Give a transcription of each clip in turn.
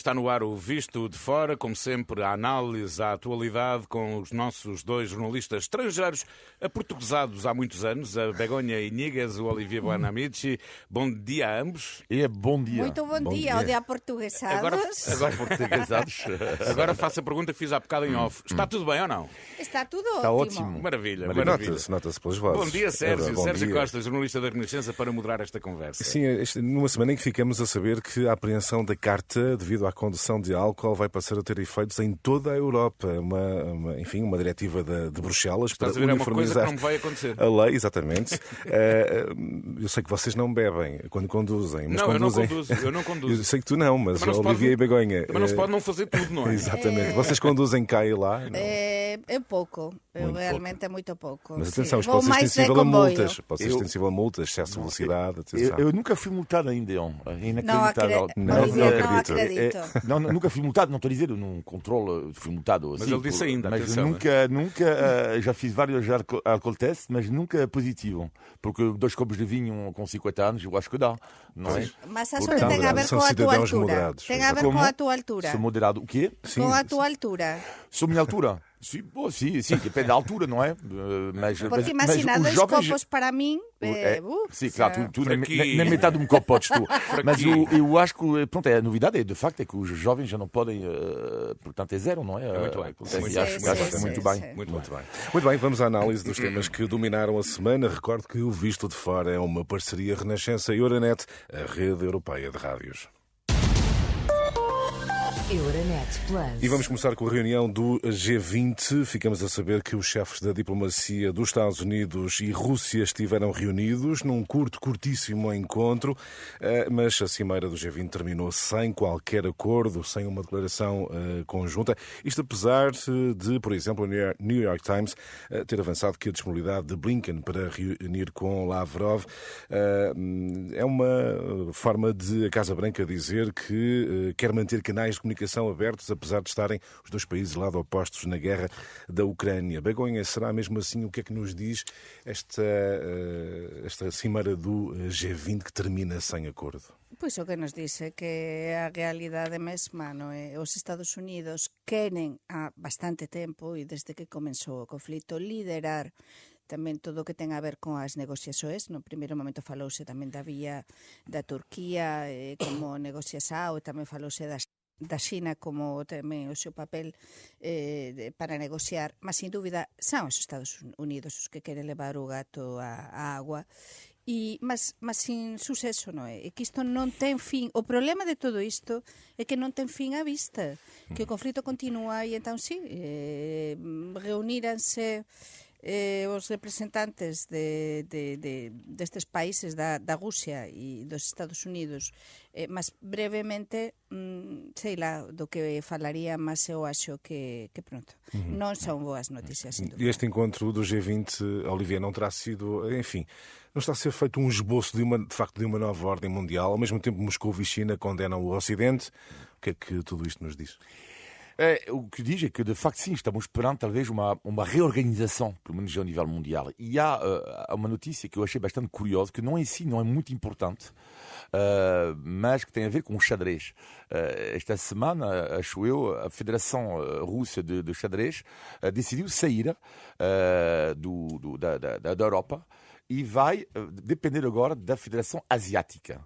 está no ar o Visto de Fora, como sempre, a análise à atualidade com os nossos dois jornalistas estrangeiros aportuguesados há muitos anos, a Begonha Iníguez e o Olivier Bonamici. Bom dia a ambos. Bom dia. Muito bom dia, dia aportuguesados. Agora portuguesados. Agora faço a pergunta que fiz há bocado em off. Está tudo bem ou não? Está tudo Está ótimo. ótimo. Maravilha. Nota-se pelas vozes. Bom dia, Sérgio. Bom Sérgio dia. Costa, jornalista da Renascença, para moderar esta conversa. Sim, numa semana em que ficamos a saber que a apreensão da carta devido à condução de álcool vai passar a ter efeitos em toda a Europa. Uma diretiva de Bruxelas para Estás a ver, é uma coisa que uniformizar não vai acontecer. a lei, exatamente. Eu sei que vocês não bebem quando conduzem. Mas Não, conduzem... eu não conduzo. Eu sei que tu não, mas Mas não se pode- Olivier e Begonha... Mas não se pode não fazer tudo, não é? Exatamente. Vocês conduzem cá e lá? Não. É pouco, Muito realmente é muito pouco. Mas Sim. atenção, isto Vou pode ser mais de extensível a comboio. multas. Pode ser Eu- extensível a multas, excesso de velocidade. Atenção. Eu nunca fui multado ainda, é Não inacreditável. acredito. Não acredito. acredito. Nunca fui multado, não estou a dizer, num controle fui multado. Mas assim, ele disse ainda, mas atenção, nunca, já fiz vários alcool tests, mas nunca positivo. Porque 2 copos de vinho com 50 anos, eu acho que dá, não é? Mas acho que Portanto, tem a ver são com a tua cidadãos altura. moderados. Tem a ver Como? com a tua altura. Sou moderado. O quê? Com a tua altura. Sou minha altura? Sim, depende da altura, não é? Porque imagina, 2 copos para mim. Sim, claro, tu Fraquinho. nem metade de um copo podes tu. Mas eu acho que, pronto, a novidade de facto é que os jovens já não podem, portanto é zero, não é? Muito bem. E acho muito bem. Muito bem, vamos à análise dos temas que dominaram a semana. Recordo que o Visto de Fora é uma parceria Renascença e Euronet, a rede europeia de rádios. Euronet Plus. E vamos começar com a reunião do G20. Ficamos a saber que os chefes da diplomacia dos Estados Unidos e Rússia estiveram reunidos num curtíssimo encontro, mas a cimeira do G20 terminou sem qualquer acordo, sem uma declaração conjunta. Isto apesar de, por exemplo, o New York Times ter avançado que a disponibilidade de Blinken para reunir com Lavrov é uma forma de a Casa Branca dizer que quer manter canais de comunicação abertos, apesar de estarem os dois países lado opostos na guerra da Ucrânia. Begonha, será mesmo assim? O que é que nos diz esta cimeira do G20 que termina sem acordo? Pois o que nos dice que a realidade mesma, non é? Os Estados Unidos queren há bastante tempo e desde que comenzou o conflito liderar tamén todo o que ten a ver con as negociações. No primeiro momento falouse tamén da vía da Turquía como negociação, e tamén falouse da China como tamén o seu papel para negociar, mas sin dúbida son os Estados Unidos os que queren levar o gato á agua. Mas sin suceso, non é? E que isto non ten fin. O problema de todo isto é que non ten fin á vista, que o conflito continúa e entón sí, reuníranse os representantes destes países da Rusia e dos Estados Unidos, mas brevemente, sei lá, do que falaría, mas eu acho que pronto, non son boas noticias. E este encontro do G20, Olivier, não terá sido, enfim, não está a ser feito um esboço de uma nova ordem mundial? Ao mesmo tempo, Moscou e China condenam o Ocidente. O que é que tudo isto nos diz? O que diz é que, de facto, sim, estamos perante talvez uma reorganização, pelo menos ao nível mundial. E há uma notícia que eu achei bastante curiosa, que não é muito importante, mas que tem a ver com o xadrez. Esta semana, acho eu, a Federação Russa de Xadrez decidiu sair da Europa e vai depender agora da Federação Asiática.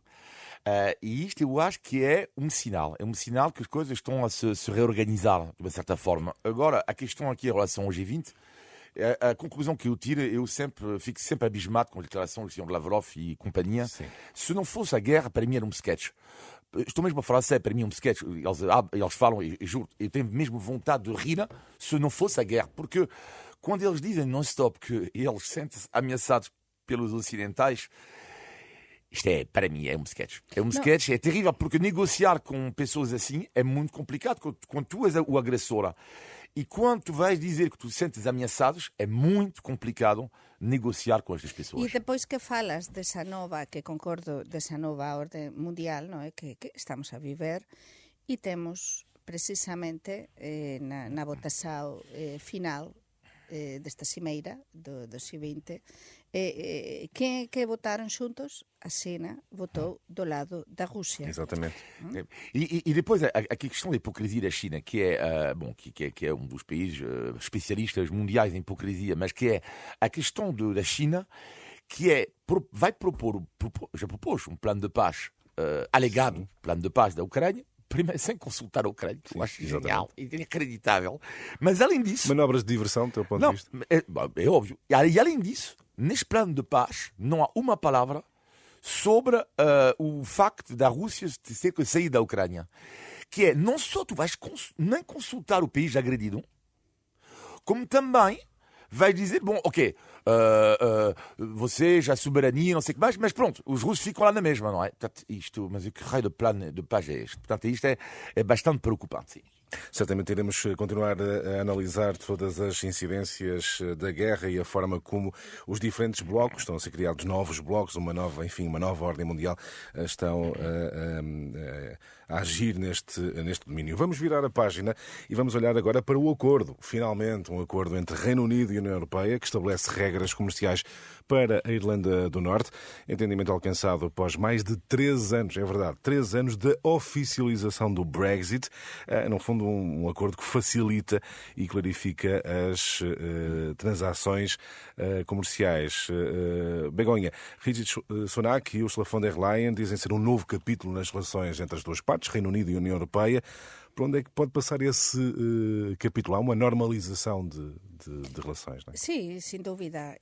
E isto eu acho que é um sinal que as coisas estão a se reorganizar de uma certa forma. Agora, a questão aqui em relação ao G20, a conclusão que eu tiro, fico sempre abismado com a declaração do Sr. Lavrov e companhia. Sim. Se não fosse a guerra, para mim era um sketch. Estou mesmo a falar sério, para mim é um sketch. Eles falam, e juro, eu tenho mesmo vontade de rir se não fosse a guerra, porque quando eles dizem non-stop que eles sentem-se ameaçados pelos ocidentais, isto para mim, é um sketch. É um sketch, é terrível, porque negociar com pessoas assim é muito complicado, quando tu és o agressor. E quando tu vais dizer que tu sentes ameaçados, é muito complicado negociar com estas pessoas. E depois que falas dessa nova, que concordo, dessa nova ordem mundial, não é? Que estamos a viver, e temos precisamente na votação final desta cimeira do G20, quem é que votaram juntos? A China votou do lado da Rússia. Exatamente. E depois a questão da hipocrisia da China, que é, que é um dos países especialistas mundiais em hipocrisia, mas que é a questão da China, que é, vai já propôs um plano de paz, alegado plano de paz da Ucrânia, primeiro sem consultar a Ucrânia, que eu acho genial e inacreditável. Mas além disso... Manobras de diversão, do teu ponto de vista? É óbvio. E além disso, neste plano de paz, não há uma palavra sobre o facto da Rússia ter que sair da Ucrânia. Que é, não só tu vais nem consultar o país agredido, como também vais dizer, bom, ok, você já soberania, não sei o que mais, mas pronto, os russos ficam lá na mesma, não é? Portanto, mas o que raio de plano de paz é este? Portanto, isto é bastante preocupante, sim. Certamente iremos continuar a analisar todas as incidências da guerra e a forma como os diferentes blocos, estão a ser criados novos blocos, uma nova ordem mundial, estão a agir neste domínio. Vamos virar a página e vamos olhar agora para o acordo. Finalmente, um acordo entre Reino Unido e União Europeia que estabelece regras comerciais para a Irlanda do Norte. Entendimento alcançado após mais de 3 anos, é verdade, 3 anos da oficialização do Brexit. No fundo, um acordo que facilita e clarifica as transações comerciais. Begonha, Rishi Sunak e Ursula von der Leyen dizem ser um novo capítulo nas relações entre as duas partes, Reino Unido e União Europeia. Por onde é que pode passar esse capítulo? Há uma normalização de relações, não é? Sí, sin dúbida,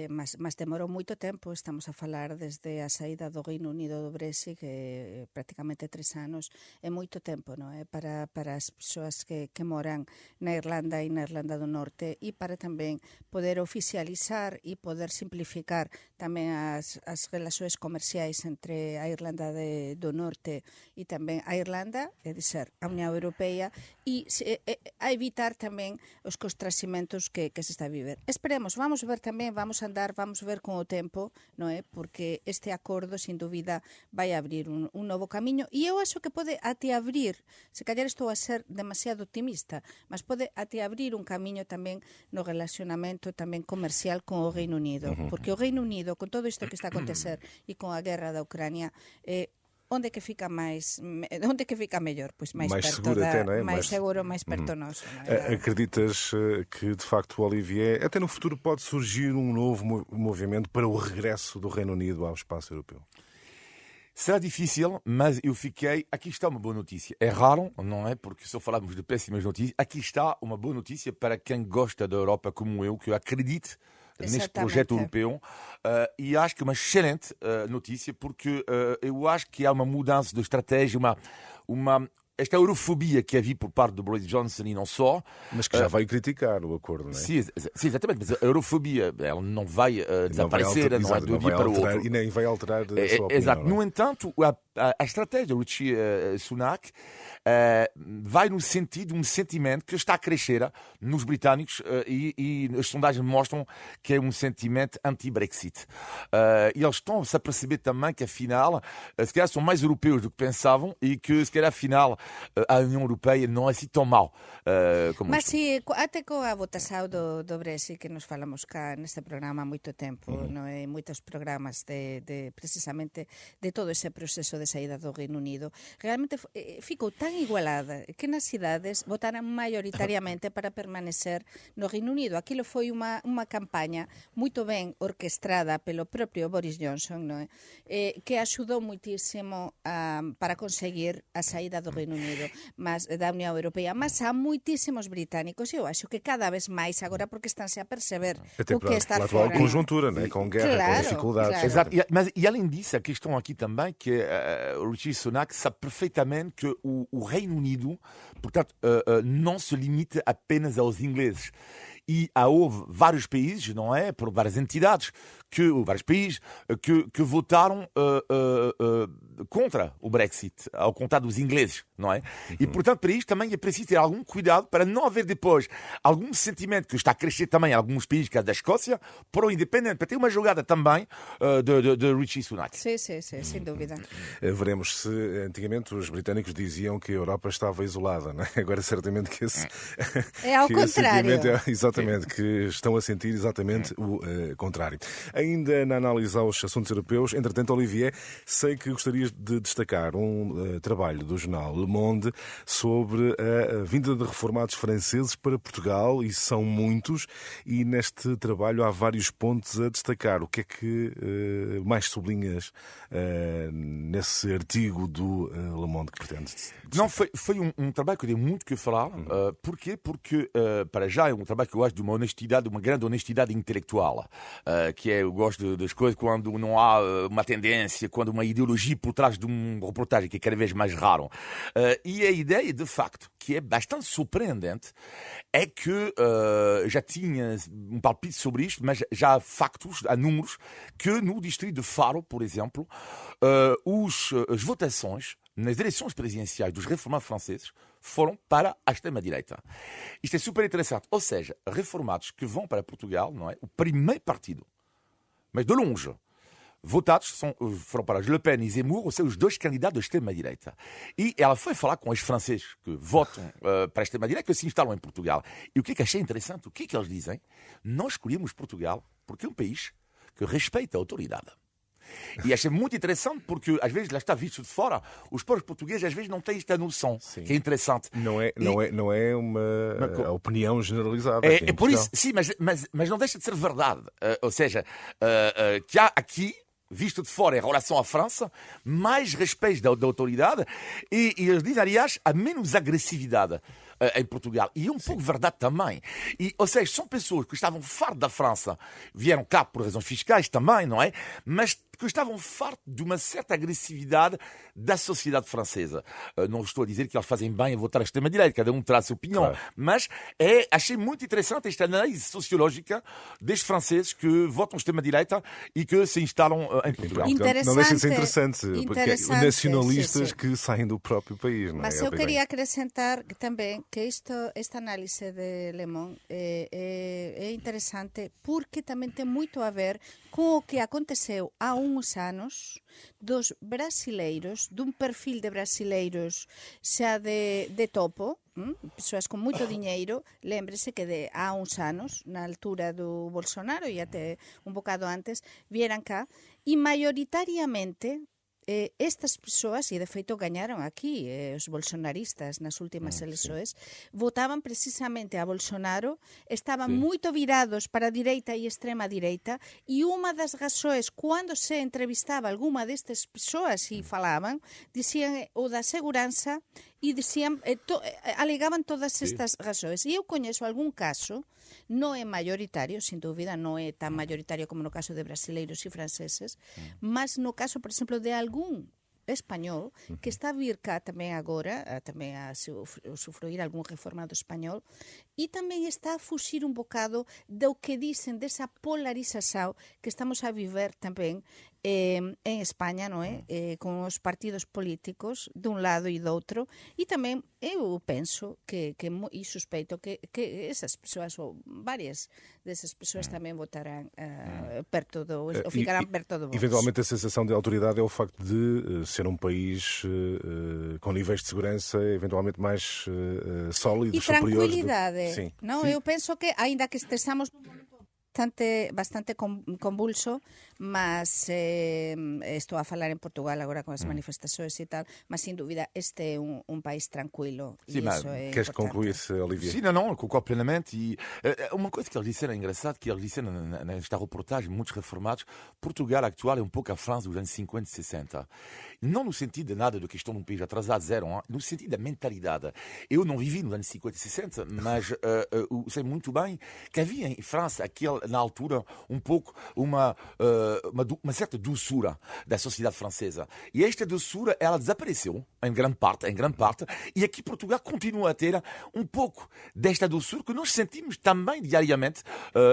mas demorou moito tempo. Estamos a falar desde a saída do Reino Unido do Brexit, que prácticamente 3 anos, é moito tempo, non é? Para as persoas que moran na Irlanda e na Irlanda do Norte, e para tamén poder oficializar e poder simplificar tamén as relacións comerciais entre a Irlanda do Norte e tamén a Irlanda, é dizer, a Unión Europea, e a evitar tamén os constranximentos que se está a viver. Esperemos, vamos ver tamén, vamos ver con o tempo, non é? Porque este acordo, sin dúbida, vai abrir un novo camiño, e eu acho que pode até abrir, se calhar estou a ser demasiado optimista, mas pode até abrir un camiño tamén no relacionamento tamén comercial con o Reino Unido, porque o Reino Unido, con todo isto que está a acontecer e con a guerra da Ucrania, onde que fica mellor? Pois máis perto seguro até, não é? máis seguro, máis perto noso. Acreditas que, de facto, Olivier, até no futuro pode surgir um novo movimento para o regresso do Reino Unido ao espaço europeu? Será difícil, mas eu fiquei... Aqui está uma boa notícia. É raro, não é? Porque só falamos de péssimas notícias. Aqui está uma boa notícia para quem gosta da Europa como eu, que eu acredito neste projeto europeu, e acho que é uma excelente notícia, porque eu acho que há uma mudança de estratégia, esta eurofobia que havia por parte do Boris Johnson e não só. Mas que já veio criticar o acordo, não é? Sim, exatamente, mas a eurofobia ela não vai desaparecer, não é de um dia para o outro. E nem vai alterar a sua opinião. Exato. Não é? No entanto, a estratégia do Rishi Sunak vai no sentido de um sentimento que está a crescer nos britânicos, e as sondagens mostram que é um sentimento anti-Brexit. E eles estão a se aperceber também que, afinal, se calhar são mais europeus do que pensavam, e que, se calhar, afinal, a União Europeia não é assim tão mal como mas si, até coa votação do Brexit, que nos falamos cá neste programa há moito tempo, non é? Moitos programas precisamente de todo ese proceso de saída do Reino Unido, realmente ficou tan igualada que nas cidades votaran maioritariamente para permanecer no Reino Unido. Aquilo foi unha campaña moito ben orquestrada pelo propio Boris Johnson, non é? Que axudou moitísimo para conseguir a saída do Reino Unido, mas da Unión Europea, mas há moitísimos británicos, eu acho que cada vez máis agora, porque estánse a perceber até o que está pela atual fora. conjuntura, né? Com guerra, Claro, com dificuldades. claro. Exato. E além disso, a questão aqui também que o Rishi Sunak sabe perfeitamente que o Reino Unido, portanto, não se limita apenas aos ingleses. E houve vários países, não é? Por várias entidades, vários países que votaram contra o Brexit, ao contrário dos ingleses, não é? E, portanto, para isto também é preciso ter algum cuidado para não haver depois algum sentimento que está a crescer também em alguns países, que é da Escócia, para o independente, para ter uma jogada tambtambém de Rishi Sunak. Sim, sem dúvida. Veremos se antigamente os britânicos diziam que a Europa estava isolada, não é? Agora certamente que esse É ao que esse contrário. sentimento é exatamente Exatamente, que estão a sentir exatamente o contrário. Ainda na análise aos assuntos europeus, entretanto, Olivier, sei que gostarias de destacar um trabalho do jornal Le Monde sobre a vinda de reformados franceses para Portugal, e são muitos, e neste trabalho há vários pontos a destacar. O que é que mais sublinhas nesse artigo do Le Monde que pretende destacar? Não, foi um trabalho que eu dei muito que falar. Porquê? Porque, para já, é um trabalho que eu acho de uma honestidade, uma grande honestidade intelectual. Que é, eu gosto das coisas quando não há uma tendência, quando uma ideologia por trás de uma reportagem, que é cada vez mais raro. E a ideia, de facto, que é bastante surpreendente, é que já tinha um palpite sobre isto, mas já há factos, há números, que no distrito de Faro, por exemplo, as votações nas eleições presidenciais dos reformados franceses foram para a extrema-direita. Isto é super interessante. Ou seja, reformados que vão para Portugal, não é? O primeiro partido, mas de longe, votados foram para Le Pen e Zemmour, ou seja, os dois candidatos da extrema-direita. E ela foi falar com os franceses que votam para a extrema-direita, que se instalam em Portugal. E o que achei interessante? O que eles dizem? Nós escolhemos Portugal porque é um país que respeita a autoridade. E achei muito interessante porque, às vezes, lá está visto de fora, os povos portugueses às vezes não têm esta noção, sim, que é interessante. Não é uma opinião generalizada. É por isso, sim, mas não deixa de ser verdade. Ou seja, que há aqui, visto de fora em relação à França, mais respeito da autoridade e eles dizem, aliás, a menos agressividade em Portugal. E é um pouco verdade também. Ou seja, são pessoas que estavam fartas da França, vieram cá por razões fiscais também, não é? Mas que estavam fartos de uma certa agressividade da sociedade francesa. Não estou a dizer que eles fazem bem a votar à extrema-direita, cada um terá a sua opinião, claro, mas achei muito interessante esta análise sociológica destes franceses que votam à extrema-direita e que se instalam em Portugal. Não deixa de ser interessante, porque é nacionalistas que saem do próprio país. Não é? Mas eu queria acrescentar também que esta análise de Le Monde é interessante porque também tem muito a ver com o que aconteceu há uns anos dos brasileiros, dun perfil de brasileiros xa de topo, persoas con moito diñeiro. Lémbrese que há uns anos, na altura do Bolsonaro e até un bocado antes, vieran cá e maioritariamente estas persoas, e de feito gañaron aquí os bolsonaristas nas últimas eleições, votaban precisamente a Bolsonaro, estaban moito virados para a direita e extrema direita, e unha das razóns, cando se entrevistaba algunha destas persoas e falaban, dicían o da seguranza e dicían, alegaban todas estas razóns. E eu coñezo algún caso, non é maioritario, sin dúbida, non é tan maioritario como no caso de brasileiros e franceses, mas no caso, por exemplo, de algún español que está a vir cá tamén agora, tamén a sufruir algún reformado español, e tamén está a fuxir un bocado do que dicen desa polarización que estamos a viver tamén en España, non é? Con os partidos políticos dun lado e do outro, e tamén eu penso e suspeito que esas persoas, ou varias desas persoas tamén votarán perto ou ficarán perto do Vox. Eventualmente a sensação de autoridade é o facto de ser um país com níveis de segurança eventualmente mais sólidos, superiores. E tranquilidade. Sim. Non, eu penso que, aínda que estamos bastante convulso, mas estou a falar en Portugal agora con as manifestações e tal, mas sin dúvida este é un país tranquilo. Sim, mas queres concluir, Olivier? Sim, não, concordo plenamente. E uma coisa que eles disseram, é engraçado, que eles disseram nesta reportagem, muitos reformados, Portugal atual é um pouco a França dos anos 50 e 60. Não no sentido de nada de que estão num país atrasado, zero, hein? No sentido da mentalidade. Eu não vivi nos anos 50 e 60, mas eu sei muito bem que havia em França, na altura, um pouco uma certa doçura da sociedade francesa. E esta doçura, ela desapareceu, em grande parte, e aqui Portugal continua a ter um pouco desta doçura que nós sentimos também diariamente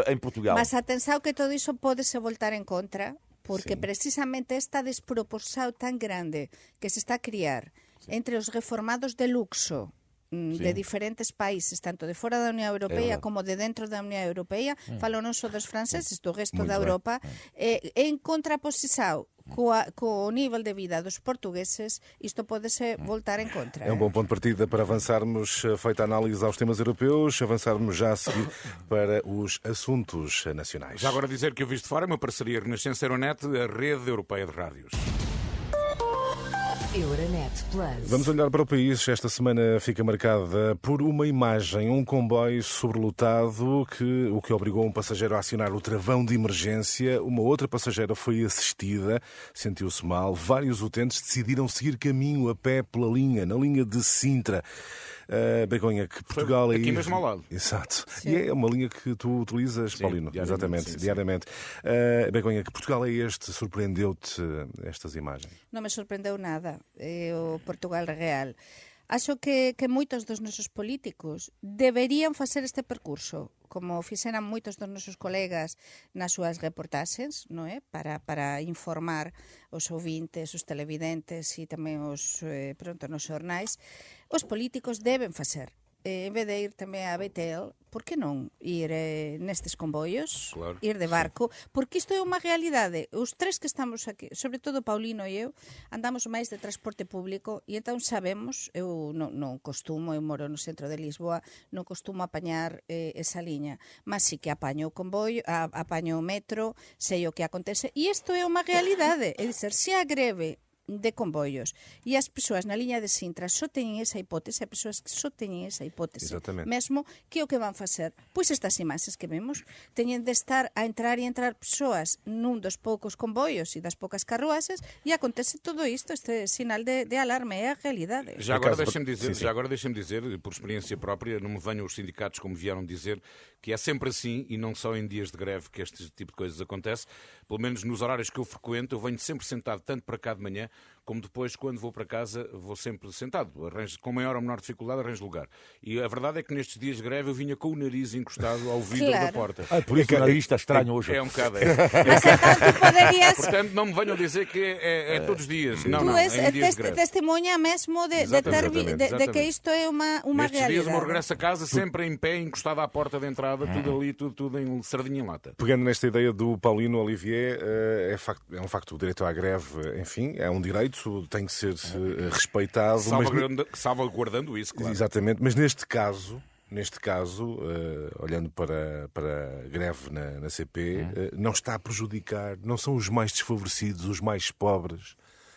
em Portugal. Mas atenção que tudo isso pode se voltar em contra, porque precisamente esta desproporção tan grande que se está a criar entre os reformados de luxo de diferentes países, tanto de fora da Unión Europea como de dentro da Unión Europea, falo non só dos franceses, do resto da Europa, en contraposición co nível de vida dos portugueses, isto pode-se voltar en contra. É um bom ponto de partida para avançarmos, feita a análise aos temas europeus, avançarmos já a seguir para os assuntos nacionais. Já agora dizer que o Visto de Fora é uma parceria Renascença-Euronet, a rede europeia de rádios. Euronet Plus. Vamos olhar para o país. Esta semana fica marcada por uma imagem, um comboio sobrelotado, o que obrigou um passageiro a acionar o travão de emergência. Uma outra passageira foi assistida, sentiu-se mal. Vários utentes decidiram seguir caminho a pé pela linha, na linha de Sintra. Begonha, que Portugal é aqui mesmo ao lado. Exato. Sim. E é uma linha que tu utilizas, Sim, Paulino. diariamente, Exatamente, sim. diariamente. Begonha, que Portugal é este? Surpreendeu-te estas imagens? Non me sorprendeu nada o Portugal real. Acho que moitos dos nosos políticos deberían facer este percurso, como fixeran moitos dos nosos colegas nas súas reportaxes, non é? Para informar os ouvintes, os televidentes e tamén os nos xornais. Os políticos deben facer. En vez de ir tamén a Betel, por que non ir nestes comboios, Claro, ir de barco? Porque isto é unha realidade. Os tres que estamos aquí, sobre todo Paulino e eu, andamos máis de transporte público e entón sabemos, eu non costumo, eu moro no centro de Lisboa, non costumo apañar esa liña, mas sí que apaño o comboio, apaño o metro, sei o que acontece, e isto é unha realidade. É dizer, se a greve de comboios e as persoas na liña de Sintra só teñen esa hipótese, as persoas que só teñen esa hipótese Exatamente. mesmo, que o que van facer? Pois estas imaxes que vemos teñen de estar a entrar persoas nun dos poucos comboios e das poucas carruaxes e acontece todo isto, este sinal de alarme, é a realidade. Já Por agora acaso, deixem-me dizer, por experiência própria, não me venham os sindicatos como vieram dizer, que é sempre assim, e não só em dias de greve que este tipo de coisas acontece. Pelo menos nos horários que eu frequento, eu venho sempre sentado, tanto para cá de manhã, como depois, quando vou para casa, vou sempre sentado. Com maior ou menor dificuldade, arranjo lugar. E a verdade é que nestes dias de greve eu vinha com o nariz encostado ao vidro Claro. da porta. Por isso que o nariz está estranho hoje. É um bocado. Mas então tu poderias... Portanto, não me venham dizer que é todos os dias. Não, Tu não, és é em dias de greve. testemunha mesmo de que isto é uma Nestes realidade. dias, o meu regresso a casa, sempre em pé, encostado à porta de entrada, tudo ali, tudo em sardinha em lata. Pegando nesta ideia do Paulino Olivier, é um facto, o direito à greve, enfim, é um direito, tem que ser respeitado. Salvaguardando isso, claro. Exatamente, mas neste caso, olhando para a greve na CP, não está a prejudicar, não são os mais desfavorecidos, os mais pobres,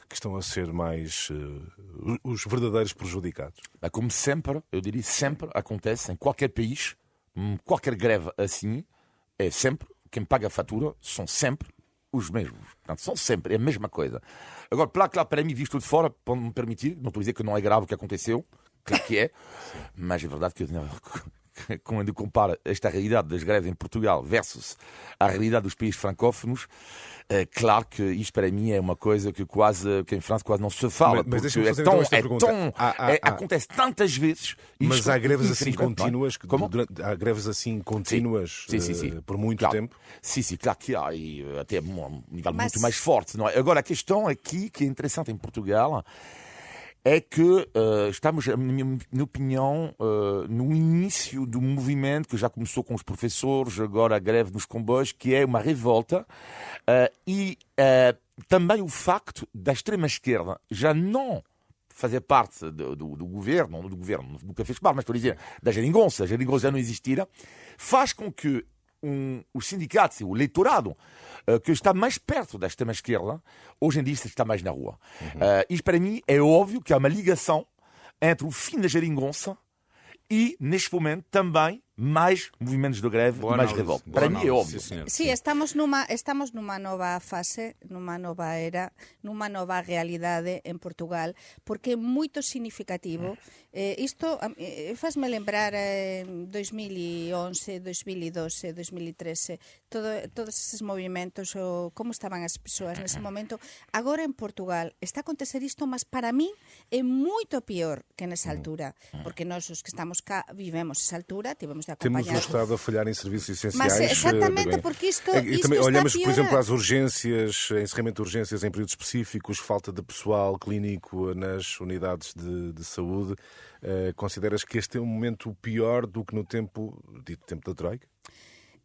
que estão a ser mais os verdadeiros prejudicados. Como sempre, eu diria sempre, acontece em qualquer país, qualquer greve assim, é sempre, quem paga a fatura são sempre os mesmos. Portanto, são sempre a mesma coisa. Agora, claro, para mim, visto de fora, pode me permitir, não estou a dizer que não é grave o que aconteceu, claro que é, mas é verdade que quando compara esta realidade das greves em Portugal versus a realidade dos países francófonos, é claro que isto para mim é uma coisa que em França quase não se fala. Mas deixa-me porque fazer então esta pergunta. Acontece tantas vezes. Mas há greves assim infelizmente, contínuas, Como? Há greves assim contínuas Sim. por muito Claro. tempo? Sim, claro que há, e até a um nível Mas- muito mais forte. Não é? Agora, a questão aqui, que é interessante em Portugal, é que estamos, na minha opinião, no início do movimento que já começou com os professores, agora a greve dos comboios, que é uma revolta, e também o facto da extrema-esquerda já não fazer parte do governo, nunca fez parte, mas estou a dizer, da geringonça, a geringonça já não existira, faz com que os sindicatos e o eleitorado que está mais perto da extrema-esquerda, hoje em dia está mais na rua. Isto para mim é óbvio que há uma ligação entre o fim da geringonça e, neste momento, também mais movimentos de greve Boa e mais análise, revolta. boa Para mim é análise, óbvio. sim, senhor. Sí, estamos numa nova fase, numa nova era, numa nova realidade en Portugal, porque é moito significativo. Isto faz-me lembrar en 2011, 2012, 2013, todos esses movimentos, como estaban as persoas nese momento. Agora en Portugal está a acontecer isto, mas para mí é moito pior que nesa altura, porque nós os que estamos cá vivemos esa altura, tivemos de Temos o acompañar. Estado a falhar em serviços essenciais. Mas exatamente, Begonha. porque isto E também está olhamos, a por piorar. exemplo, às urgências, encerramento de urgências em períodos específicos, falta de pessoal clínico nas unidades de saúde. Consideras que este é um momento pior do que no tempo da Troika?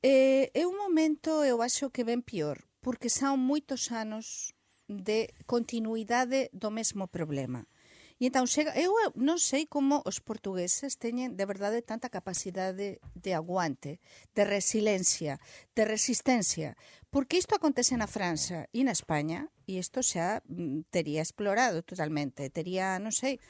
É un momento, eu acho que ben pior, porque son moitos anos de continuidade do mesmo problema. E entón, eu non sei como os portugueses teñen de verdade tanta capacidade de aguante, de resiliencia, de resistencia, porque isto acontece na França e na España, e isto xa tería explorado totalmente, tería, non sei,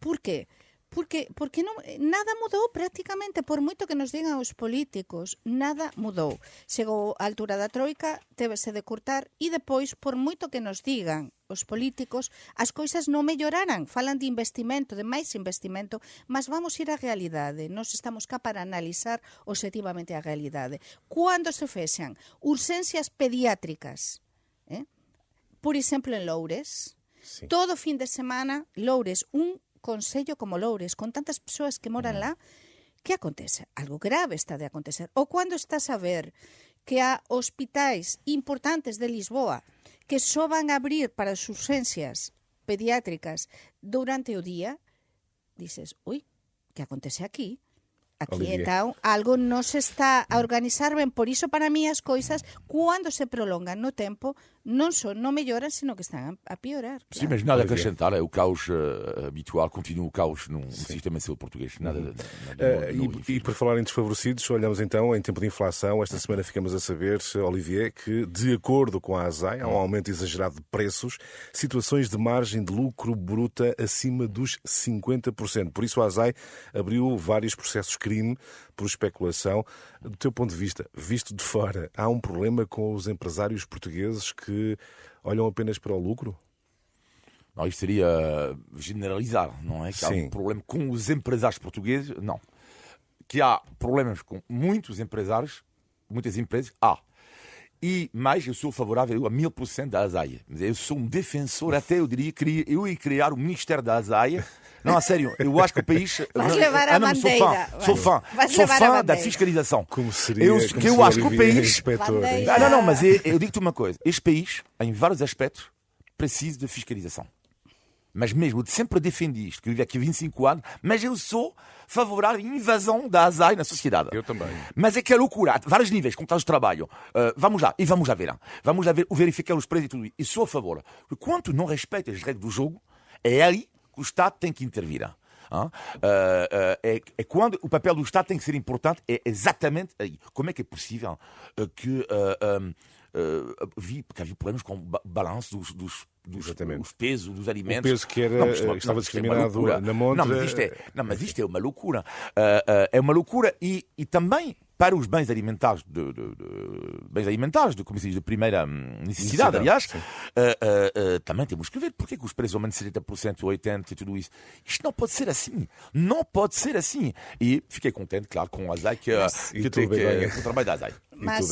por qué? Porque non, nada mudou prácticamente, por moito que nos digan os políticos, nada mudou. Chegou a altura da troika, tébese de cortar, e depois, por moito que nos digan os políticos, as coisas non melloraran. Falan de investimento, de máis investimento, mas vamos ir á realidade. Nós estamos cá para analizar objetivamente a realidade. Cando se fexan urxencias pediátricas, por exemplo, en Loures, sí, todo fin de semana, Loures, un concello como Loures, con tantas persoas que moran lá, que acontece? Algo grave está de acontecer. Ou cando estás a ver que há hospitais importantes de Lisboa que só van a abrir para as urxencias pediátricas durante o día, dices, ui, que acontece aquí? Aquí, então, algo non se está a organizar ben. Por iso, para mí, as coisas, cando se prolongan no tempo, non melloran, sino que están a piorar. Claro. Sim, mas nada a acrescentar. O caos habitual, continua o caos no sistema de saúde português. Nada, e por falar em desfavorecidos, olhamos então em tempo de inflação. Esta semana ficamos a saber, Olivier, que de acordo com a ASAI, há um aumento exagerado de preços, situações de margem de lucro bruta acima dos 50%. Por isso a ASAI abriu vários processos crime por especulação. Do teu ponto de vista, visto de fora, há um problema com os empresários portugueses que olham apenas para o lucro? Não, isto seria generalizar, não é? Que há um problema com os empresários portugueses, não. Que há problemas com muitos empresários, muitas empresas, E mais, eu sou favorável a 1000% da ASAI. Eu sou um defensor, até eu diria que eu ia criar o Ministério da ASAI. Não, a sério, eu acho que o país... Vais levar a bandeira. Sou fã da fiscalização. Como seria? Eu acho que o país... Não, mas eu digo-te uma coisa. Este país, em vários aspectos, precisa de fiscalização. Mas mesmo, eu sempre defendi isto, que eu vivo aqui há 25 anos, mas eu sou favorável à invasão da ASAI na sociedade. Eu também. Mas é que é loucura, a vários níveis, contratos de trabalho. Vamos lá ver. Vamos lá verificar os preços e tudo isso. E sou a favor. Quando não respeita as regras do jogo, é aí que o Estado tem que intervir. É quando o papel do Estado tem que ser importante, é exatamente aí. Como é que é possível que... porque havia problemas com o balanço dos pesos dos alimentos. O peso que estava discriminado na montra. Mas isto é uma loucura. É uma loucura e também para os bens alimentares, como se diz, de primeira necessidade, aliás, também temos que ver porque é que os preços aumentam 70%, 80% e tudo isso. Isto não pode ser assim. Não pode ser assim. E fiquei contente, claro, com a ASAI, que o trabalho da ASAI. Mas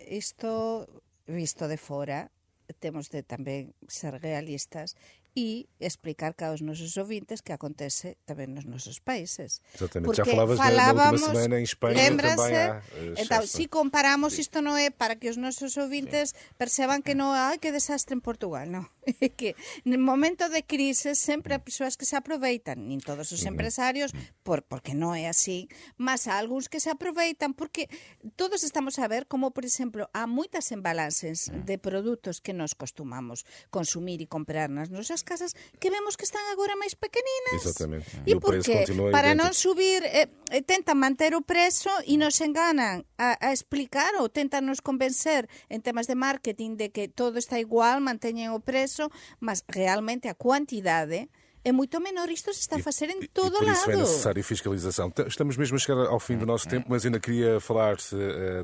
isto, visto de fora, temos de tamén ser realistas e explicar que aos nosos ouvintes que acontece tamén nos nosos países. Exatamente, já falavas da última semana em Espanha também há... Então, se comparamos, isto non é para que os nosos ouvintes perceban que non hai que desastre en Portugal, non. É que no momento de crise sempre há persoas que se aproveitan, nin todos os empresarios, porque non é así, mas há algúns que se aproveitan, porque todos estamos a ver como, por exemplo, há moitas embalaxes de produtos que nos costumamos consumir e comprar nas nosas casas que vemos que están agora máis pequeninas. Exatamente. E por qué? Para non subir, tentan manter o prezo e nos enganan a explicar ou tentan nos convencer en temas de marketing de que todo está igual, manteñen o prezo, mas realmente a quantidade é muito menor. Isto se está a fazer em todo lado. Por isso é necessário fiscalização. Estamos mesmo a chegar ao fim do nosso tempo, mas ainda queria falar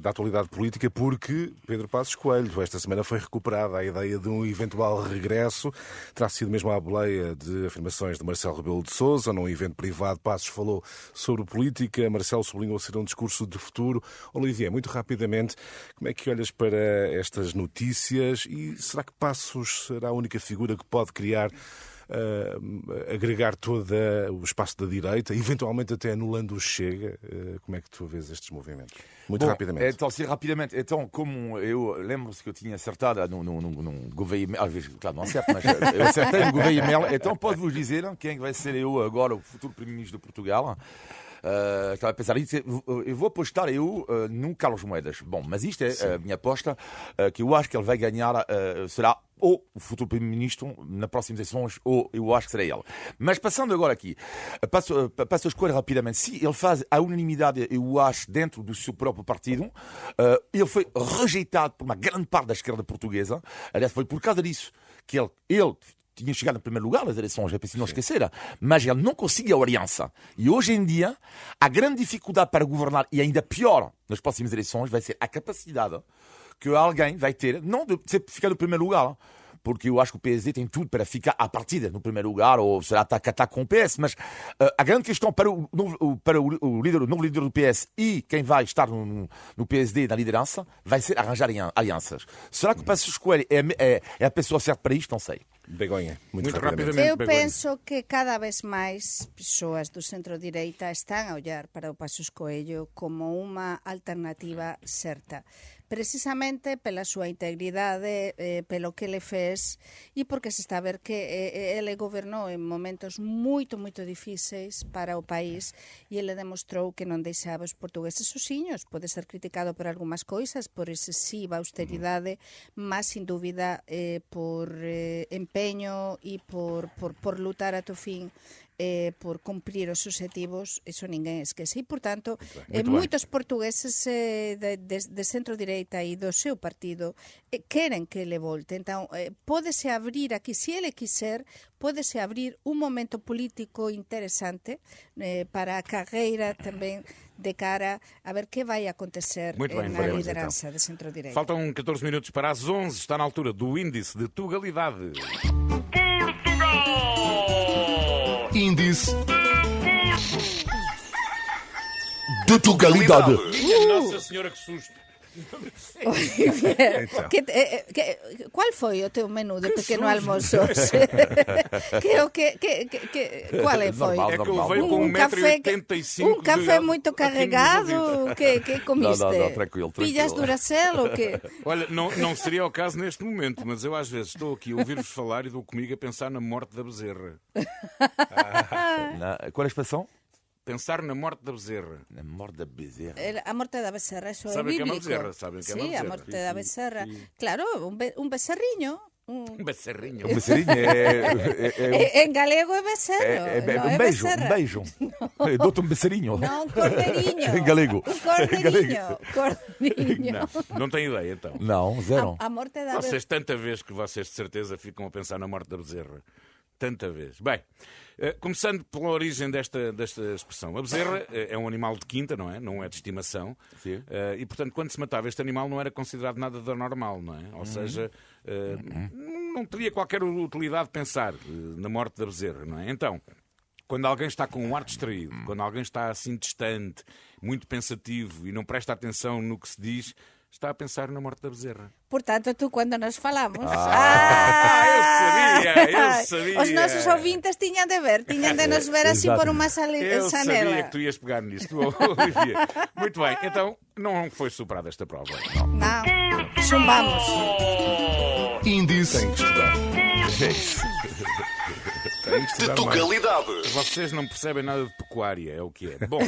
da atualidade política, porque Pedro Passos Coelho, esta semana foi recuperada a ideia de um eventual regresso. Terá sido mesmo à boleia de afirmações de Marcelo Rebelo de Sousa. Num evento privado, Passos falou sobre política. Marcelo sublinhou ser um discurso de futuro. Olivier, muito rapidamente, como é que olhas para estas notícias e será que Passos será a única figura que pode criar agregar todo o espaço da direita, eventualmente até anulando o Chega? Como é que tu vês estes movimentos? Muito rapidamente. Então, sim, rapidamente. Então, como eu lembro-se que eu tinha acertado num governo, às vezes, claro, não acerto, mas eu acertei no governo, então posso-vos dizer quem vai ser eu agora, o futuro primeiro-ministro de Portugal. Estava a pensar, eu vou apostar no Carlos Moedas. Bom, mas isto é a minha aposta, que eu acho que ele vai ganhar, será ou o futuro primeiro-ministro nas próximas eleições, ou eu acho que será ele. Mas passando agora aqui, passo a escolher rapidamente. Se ele faz a unanimidade, eu acho, dentro do seu próprio partido, ele foi rejeitado por uma grande parte da esquerda portuguesa. Aliás, foi por causa disso que ele tinha chegado em primeiro lugar nas eleições, é preciso não esquecer, mas ele não conseguiu a aliança. E hoje em dia, a grande dificuldade para governar, e ainda pior nas próximas eleições, vai ser a capacidade que alguém vai ter, não de ficar no primeiro lugar, porque eu acho que o PSD tem tudo para ficar à partida no primeiro lugar, ou será atacar com o PS, mas a grande questão para o novo líder do PS e quem vai estar no PSD na liderança vai ser arranjar alianças. Será que o Passos Coelho é a pessoa certa para isto? Não sei. Begonha, muito rapidamente. Eu Begonha. penso que cada vez máis persoas do centro-direita están a ollar para o Passos Coello como unha alternativa certa, precisamente pela súa integridade, pelo que ele fez e porque se está a ver que ele gobernou en momentos moito difíceis para o país e ele demostrou que non deixaba os portugueses sozinhos. Pode ser criticado por algunhas coisas, por excesiva austeridade, mas sin dúbida por empeño e por lutar ata o fin, por cumprir os objetivos, eso ninguén esquece. E, portanto, moitos portugueses de centro-direita e do seu partido queren que ele volte. Entón, pódese abrir aquí, se ele quiser, pódese abrir un momento político interesante para a carreira tamén de cara a ver que vai acontecer na liderança de centro-direita. Faltam 14 minutos para as 11. Está na altura do índice de Tugalidade. Índice de Tugalidade. Nossa Senhora, que susto! Então. Qual foi o teu menú de pequeno almoço? Qual foi? Normal. É que eu veio com 1,85 m. Um café muito carregado? Que comiste? Não, tranquilo. Pilhas Duracell ou quê? Olha, não seria o caso neste momento, mas eu às vezes estou aqui a ouvir-vos falar e dou comigo a pensar na morte da bezerra. Qual é a expressão? Pensar na morte da bezerra. Na morte da bezerra. A morte da becerra, eso é Sabem que é uma bíblico. bezerra, sabem que é uma Sí, bezerra. a morte da becerra. Claro, un becerriño. Um becerrinho. Um becerrinho En galego é becerro, non é becerra. Um beijo. Dou-te um becerrinho. Non, cordeirinho. Em galego. Un cordeirinho. Não tem ideia, então. Não, zero. A morte da becerra. Vocês, tanta vez que vocês de certeza ficam a pensar na morte da bezerra. Tanta vez. Bem, começando pela origem desta expressão. A bezerra é um animal de quinta, não é? Não é de estimação. E, portanto, quando se matava este animal não era considerado nada de anormal, não é? Ou seja, não teria qualquer utilidade pensar na morte da bezerra, não é? Então, quando alguém está com um ar distraído, quando alguém está assim distante, muito pensativo e não presta atenção no que se diz, está a pensar na morte da bezerra. Portanto, tú, quando nos falamos... Eu sabia! Os nosos ouvintes tiñan de nos ver así por unha Eu sabia sanela. que tu ias pegar nisto, Olivia. Muito bem, então não foi superada esta prova. Non, zumbamos. Índice Tem que estudar. Tem que de estudar mais. Tugalidade. Vocês não percebem nada de pecuária, é o que é. Bom,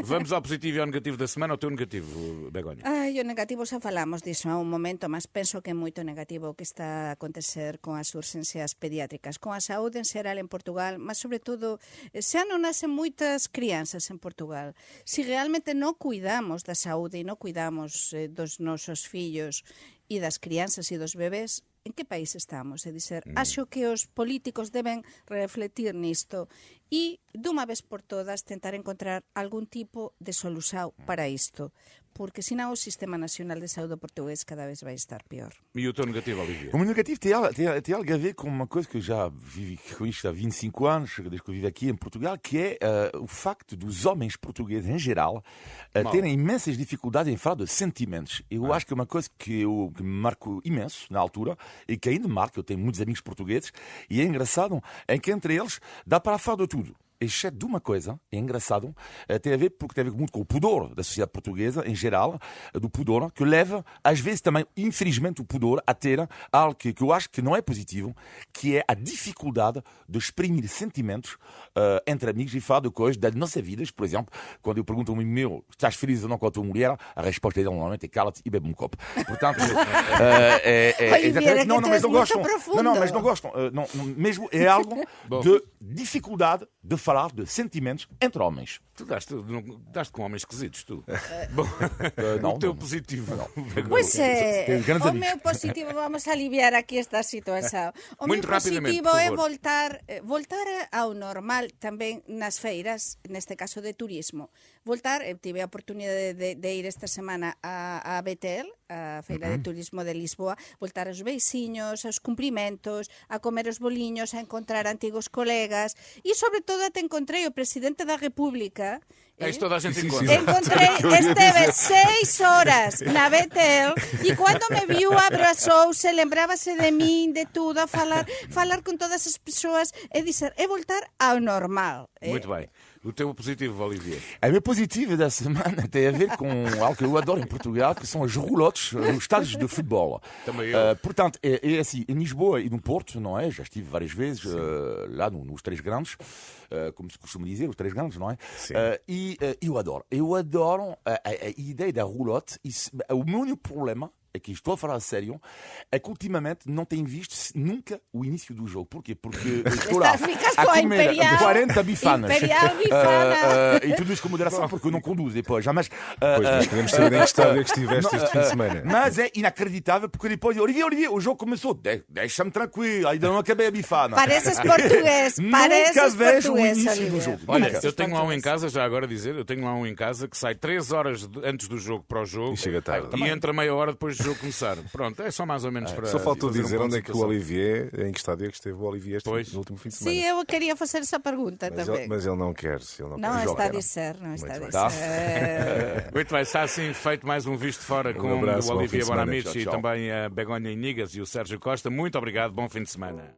vamos ao positivo e ao negativo da semana. O teu negativo, Begonha. Ai, o negativo xa falamos diso há un momento, mas penso que é moito negativo o que está a acontecer con as urxencias pediátricas, con a saúde en xeral en Portugal, mas sobre todo, xa non nacen moitas crianzas en Portugal. Si realmente non cuidamos da saúde e non cuidamos dos nosos fillos e das crianzas e dos bebés, en que país estamos? É dizer, acho que os políticos deben refletir nisto e, dunha vez por todas, tentar encontrar algún tipo de solución para isto, porque senão o Sistema Nacional de Saúde português cada vez vai estar pior. E o teu negativo, Olivia? O meu negativo tem algo a ver com uma coisa que eu já vivi com isto há 25 anos, desde que eu vivo aqui em Portugal, que é o facto dos homens portugueses, em geral, terem imensas dificuldades em falar de sentimentos. Eu acho que é uma coisa que me marcou imenso na altura e que ainda marca. Eu tenho muitos amigos portugueses e é engraçado em que entre eles dá para falar de tudo. exceto de uma coisa, é engraçado, tem a ver muito com o pudor da sociedade portuguesa, em geral, do pudor, que leva, às vezes também, infelizmente, o pudor a ter algo que eu acho que não é positivo, que é a dificuldade de exprimir sentimentos entre amigos e falar de coisas das nossas vidas. Por exemplo, quando eu pergunto a um amigo meu, estás feliz ou não com a tua mulher, a resposta dele normalmente é cala-te e bebe um copo. Portanto, Oliveira, não, que mas tu não és gostam. muito profundo. Não, mas não gostam. Mesmo é algo de dificuldade de falar de sentimentos entre homens. Tu daste com homens esquisitos, tu. Bom, não, o teu não. positivo. Pois é, Tenho grandes o amigos. meu positivo, vamos aliviar aqui esta situação. O Muito meu rapidamente, positivo por é favor. voltar ao normal tamén nas feiras, neste caso de turismo. Voltar, tive a oportunidade de ir esta semana a Betel, a Feira de Turismo de Lisboa, voltar aos beisiños, aos cumprimentos, a comer os boliños, a encontrar antigos colegas e, sobre todo, até encontrei o Presidente da República. É isto toda a gente Sim, sim, encontra. sim. Encontrei, esteve 6 horas na Betel e quando me viu abraçou-se, lembrava-se de min, de tudo, a falar con todas as persoas e dizer, é voltar ao normal. Muito bem. O teu positivo, Olivier. A minha positiva da semana tem a ver com algo que eu adoro em Portugal, que são as roulotes nos estádios de futebol. Também eu. Portanto, é assim, em Lisboa e no Porto, não é? Já estive várias vezes lá nos Três Grandes, como se costuma dizer, os Três Grandes, não é? E eu adoro. Eu adoro a ideia da roulotte. O meu único problema, aqui estou a falar a sério, é que ultimamente não tenho visto nunca o início do jogo. Porquê? Porque estou lá Ficas a com a comer Imperial, 40 bifanas. Imperial bifana. E tudo isto com moderação, porque eu não conduzo depois. Mas Pois, mas podemos saber em que estádio é que estiveste este fim de semana. mas é inacreditável, porque depois, Olivier, o jogo começou. Deixa-me tranquilo, ainda não acabei a bifana. Pareces português, Nunca pareces vejo o português, início do Oliveira. jogo. Olha, Nunca. eu tenho lá um em casa, já agora dizer, eu tenho lá um em casa que sai 3 horas antes do jogo para o jogo E chega tarde. e entra meia hora depois do jogo começar. Pronto, é só mais ou menos para. Só faltou fazer dizer ponto onde de é que o situação. Olivier, em que estádio é que esteve o Olivier Pois. no último fim de semana. Sim, eu queria fazer essa pergunta Mas também. ele não quer. Ele não Não quer. está a Joga, dizer, não está a bem. dizer. Muito bem, está assim feito mais um Visto Fora com abraço, o bom Olivier fim de semana. Bonamici Tchau, e tchau. também a Begonha Inigas e o Sérgio Costa. Muito obrigado, bom fim de semana.